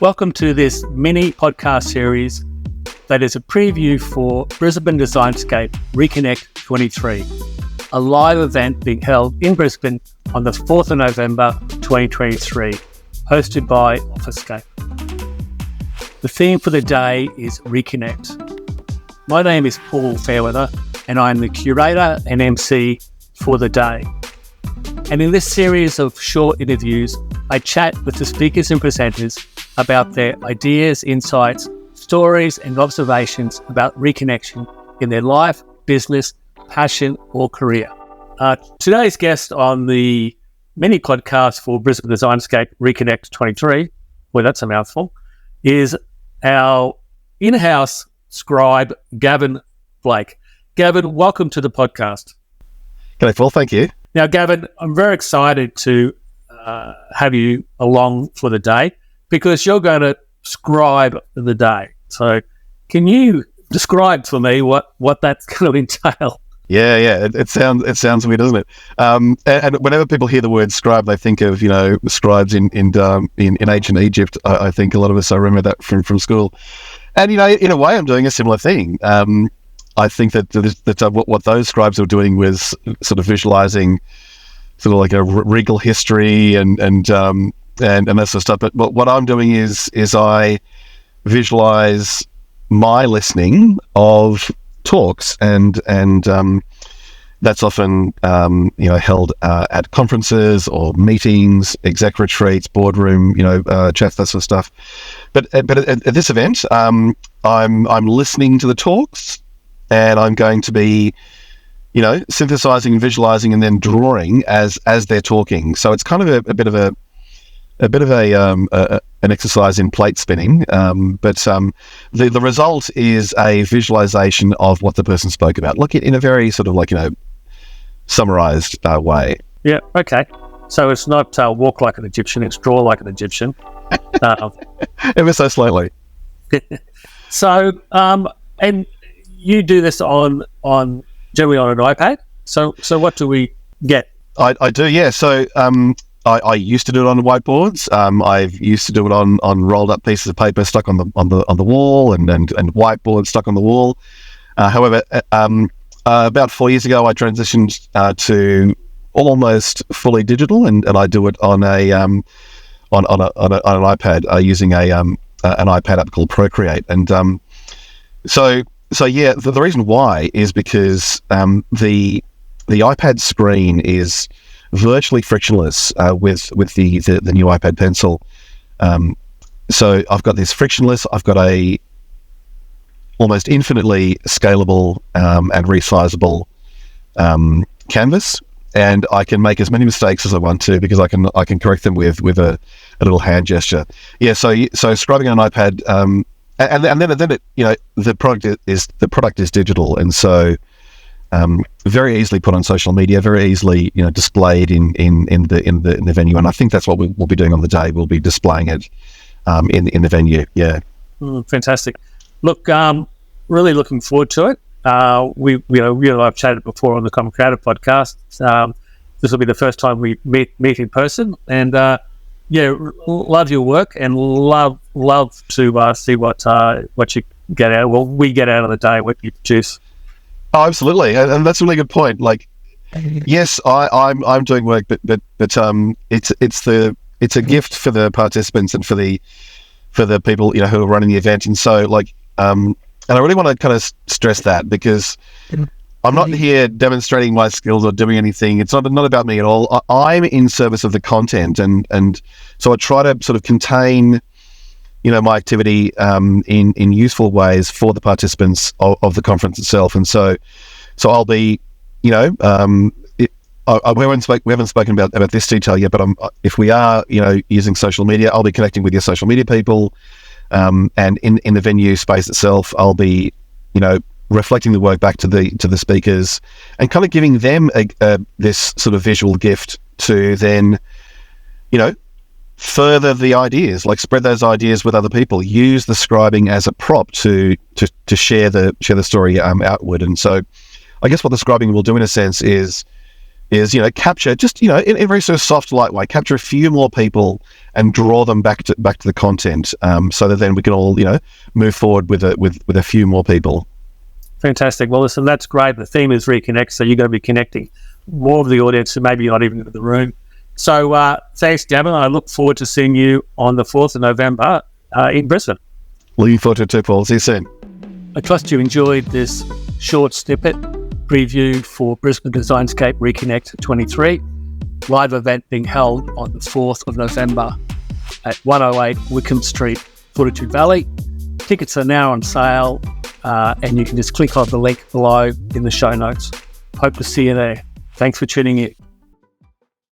Welcome to this mini podcast series that is a preview for Brisbane Designscape Reconnect 23, a live event being held in Brisbane on the 4th of November 2023, hosted by OfficeScape. The theme for the day is Reconnect. My name is Paul Fairweather and I am the curator and MC for the day. And in this series of short interviews, I chat with the speakers and presenters about their ideas, insights, stories and observations about reconnection in their life, business, passion or career. Today's guest on the mini podcast for Brisbane Designscape Reconnect 23, well that's a mouthful, is our in-house scribe, Gavin Blake. Gavin, welcome to the podcast. G'day, Paul. Thank you. Now, Gavin, I'm very excited to have you along for the day because you're going to scribe the day. So can you describe for me what that's going to entail? Yeah. It sounds weird, doesn't it? And whenever people hear the word scribe, they think of scribes in ancient Egypt. I think a lot of us remember that from school. And in a way, I'm doing a similar thing. I think that what those scribes were doing was sort of visualizing sort of like a regal history and that sort of stuff. But what I'm doing is I visualize my listening of talks and that's often held at conferences or meetings, exec retreats, boardroom chats, that sort of stuff. But at this event, I'm listening to the talks. And I'm going to be, synthesizing and visualizing and then drawing as they're talking. So it's kind of a bit of an exercise in plate spinning. But the result is a visualization of what the person spoke about. Look, in a very sort of summarized way. Yeah. Okay. So it's not walk like an Egyptian; it's draw like an Egyptian. Ever so slightly. So and. You do this on generally on an iPad. So what do we get? I do, yeah. So I used to do it on whiteboards. I've used to do it on rolled up pieces of paper stuck on the wall and whiteboards stuck on the wall. However, about 4 years ago, I transitioned to almost fully digital, and I do it on an iPad using an iPad app called Procreate, and So yeah, the reason why is because the iPad screen is virtually frictionless with the new iPad Pencil. So I've got this frictionless. I've got a almost infinitely scalable and resizable canvas, and I can make as many mistakes as I want to because I can correct them with a little hand gesture. Yeah. So scribing on an iPad. And then it, the product is digital, and so very easily put on social media, very easily displayed in the venue, and I think that's what we'll be doing on the day. We'll be displaying it in the venue. Yeah, fantastic. Look, really looking forward to it. I've chatted before on the Common Creative podcast. This will be the first time we meet in person, and love your work and love to see what you get out. Well, we get out of the day, what you produce. Oh, absolutely, and that's a really good point. Yes, I'm doing work, but it's a gift for the participants and for the people who are running the event, and so and I really want to kind of stress that because I'm not here demonstrating my skills or doing anything. It's not about me at all. I'm in service of the content, and so I try to sort of contain, my activity in useful ways for the participants of the conference itself. And so I'll be, we haven't spoken about this detail yet, but if we are, using social media, I'll be connecting with your social media people, and in the venue space itself, I'll be, reflecting the work back to the speakers and kind of giving them this sort of visual gift to then, further the ideas, spread those ideas with other people, use the scribing as a prop to share the story outward. And so I guess what the scribing will do in a sense is is, capture just, in a very sort of soft, light way, capture a few more people and draw them back to the content, so that then we can all, move forward with a few more people. Fantastic. Well, listen, that's great. The theme is reconnect, so you're going to be connecting more of the audience who maybe not even in the room. So thanks, Gavin. I look forward to seeing you on the 4th of November in Brisbane. Looking forward to it too, Paul. See you soon. I trust you enjoyed this short snippet preview for Brisbane Designscape Reconnect 23, live event being held on the 4th of November at 108 Wickham Street, Fortitude Valley. Tickets are now on sale, and you can just click on the link below in the show notes. Hope to see you there. Thanks for tuning in.